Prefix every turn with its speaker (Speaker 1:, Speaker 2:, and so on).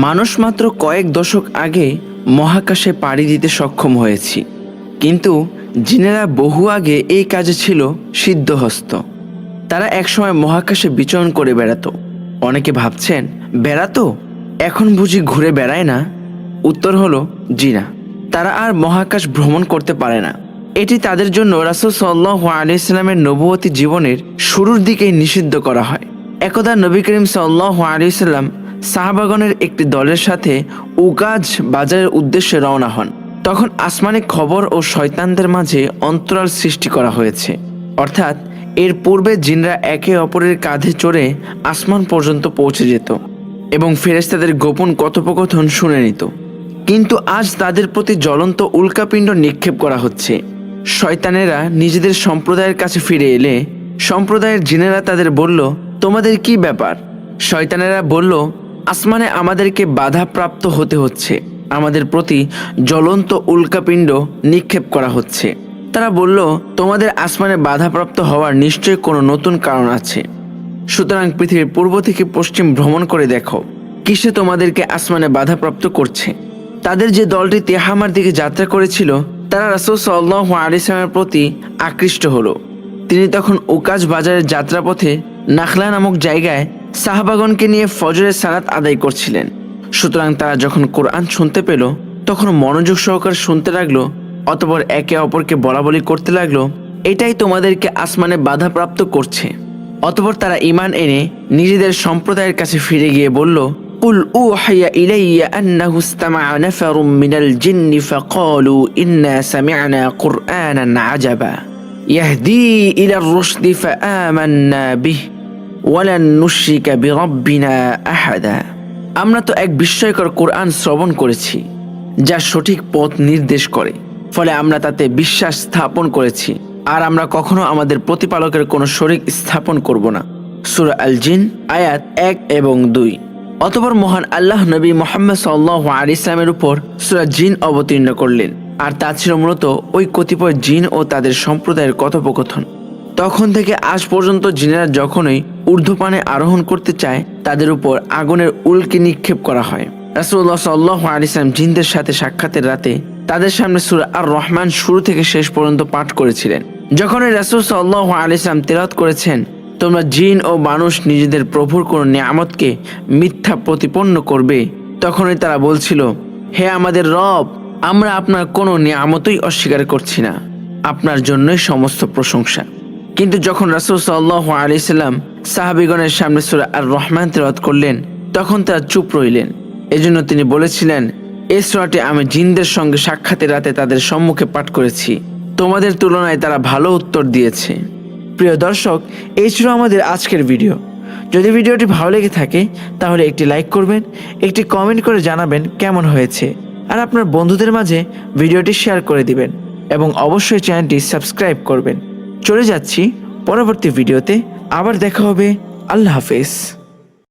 Speaker 1: মানুষ মাত্র কয়েক দশক আগে মহাকাশে পাড়ি দিতে সক্ষম হয়েছি, কিন্তু জিনেরা বহু আগে এই কাজে ছিল সিদ্ধহস্ত। তারা একসময় মহাকাশে বিচরণ করে বেড়াতো। অনেকে ভাবছেন, বেড়াতো, এখন বুঝি ঘুরে বেড়ায় না? উত্তর হলো জি না, তারা আর মহাকাশ ভ্রমণ করতে পারে না। এটি তাদের জন্য রাসূল সাল্লাল্লাহু আলাইহি ওয়াসাল্লামের নবুয়তি জীবনের শুরুর দিকেই নিষিদ্ধ করা হয়। একদা নবী করিম সাল্লাল্লাহু আলাইহি ওয়াসাল্লাম সাহাবাগণের একটি দলের সাথে উকাজ বাজারের উদ্দেশ্যে রওনা হন। তখন আসমানে খবর ও শয়তানদের মাঝে অন্তরাল সৃষ্টি করা হয়েছে, অর্থাৎ এর পূর্বে জিনরা একে অপরের কাঁধে চড়ে আসমান পর্যন্ত পৌঁছে যেত এবং ফেরেশতাদের গোপন কথোপকথন শুনে নিত। কিন্তু আজ তাদের প্রতি জ্বলন্ত উল্কাপিণ্ড নিক্ষেপ করা হচ্ছে। শয়তানেরা নিজেদের সম্প্রদায়ের কাছে ফিরে এলে সম্প্রদায়ের জিনেরা তাদের বলল, তোমাদের কি ব্যাপার? শয়তানেরা বলল, আসমানে আমাদেরকে বাধাপ্রাপ্ত হতে হচ্ছে, আমাদের প্রতি জ্বলন্ত উল্কাপিণ্ড নিক্ষেপ করা হচ্ছে। তারা বলল, তোমাদের আসমানে বাধাপ্রাপ্ত হওয়ার নিশ্চয়ই কোনো নতুন কারণ আছে। সুতরাং পৃথিবীর পূর্ব থেকে পশ্চিম ভ্রমণ করে দেখো, কিসে তোমাদেরকে আসমানে বাধাপ্রাপ্ত করছে। তাদের যে দলটি তেহামার দিকে যাত্রা করেছিল তারা রাসূল সাল্লাল্লাহু আলাইহি ওয়াসাল্লামের প্রতি আকৃষ্ট হলো। তিনি তখন উকাজ বাজারের যাত্রাপথে নাখলা নামক জায়গায় সাহাবাগণকে নিয়ে ফজরের সালাত আদায় করছিলেন। সুতরাং তারা যখন কোরআন শুনতে পেল তখন মনোযোগ সহকারে শুনতে লাগলো। অতঃপর একে অপরকে বলাবলি করতে লাগলো, এটাই তোমাদেরকে আসমানে বাধাপ্রাপ্ত করছে। অতঃপর তারা ঈমান এনে নিজেদের সম্প্রদায়ের কাছে ফিরে গিয়ে বলল, কুল উহিয়া ইলাইয়া আন্নাহু ইসতামা'a নাফারুম মিনাল জিন্নি ফাকালু ইন্না সামি'না কুরআনান আজাবা ইয়াহদি ইলার রুশদি ফাআমান্না বিহি ওয়ালান নুশরিকা বিরাব্বিনা আহাদা। আমরা তো এক বিস্ময়কর কোরআন শ্রবণ করেছি যা সঠিক পথ নির্দেশ করে, ফলে আমরা তাতে বিশ্বাস স্থাপন করেছি, আর আমরা কখনো আমাদের প্রতিপালকের কোনো শরীক স্থাপন করব না। সূরা আল জিন আয়াত 1 এবং 2। অতঃপর মহান আল্লাহ নবী মুহাম্মদ সাল্লাল্লাহু আলাইহি ওয়াসাল্লামের উপর সূরা জিন অবতীর্ণ করলেন, আর তা ছিল মূলত ওই কতিপয় জিন ও তাদের সম্প্রদায়ের কথোপকথন। তখন থেকে আজ পর্যন্ত জিনেরা যখনই ঊর্ধ্বপানে আরোহণ করতে চায় তাদের উপর আগুনের উল্কি নিক্ষেপ করা হয়। রাসূলুল্লাহ সাল্লাল্লাহু আলাইহি ওয়াসাল্লাম জিনদের সাথে সাক্ষাতের রাতে তাদের সামনে সূরা আর রহমান শুরু থেকে শেষ পর্যন্ত পাঠ করেছিলেন। যখনই রাসূল সাল্লাল্লাহু আলাইহি ওয়াসাল্লাম তেলাওয়াত করেছেন, তোমরা জিন ও মানুষ নিজেদের প্রভুর কোন নিয়ামতকে মিথ্যা প্রতিপন্ন করবে, তখনই তারা বলছিল, হে আমাদের রব, আমরা আপনার কোনো নিয়ামতই অস্বীকার করছি না, আপনার জন্যই সমস্ত প্রশংসা। কিন্তু যখন রাসূল সাল্লাল্লাহু আলাইহি ওয়াসাল্লাম সাহাবীগণের সামনে সূরা আর রহমান তেলাওয়াত করলেন তখন তারা চুপ রইলেন। এজন্য তিনি বলেছিলেন, এই সূরাটি আমি জিনদের সঙ্গে সাক্ষাতের রাতে তাদের সম্মুখে পাঠ করেছি, তোমাদের তুলনায় তারা ভালো উত্তর দিয়েছে। প্রিয় দর্শক, এই ছিল আমাদের আজকের ভিডিও। যদি ভিডিওটি ভালো লেগে থাকে তাহলে একটি লাইক করবেন, একটি কমেন্ট করে জানাবেন কেমন হয়েছে, আর আপনার বন্ধুদের মাঝে ভিডিওটি শেয়ার করে দিবেন এবং অবশ্যই চ্যানেলটি সাবস্ক্রাইব করবেন। চলে যাচ্ছি পরবর্তী ভিডিওতে, আবার দেখা হবে। আল্লাহ হাফেজ।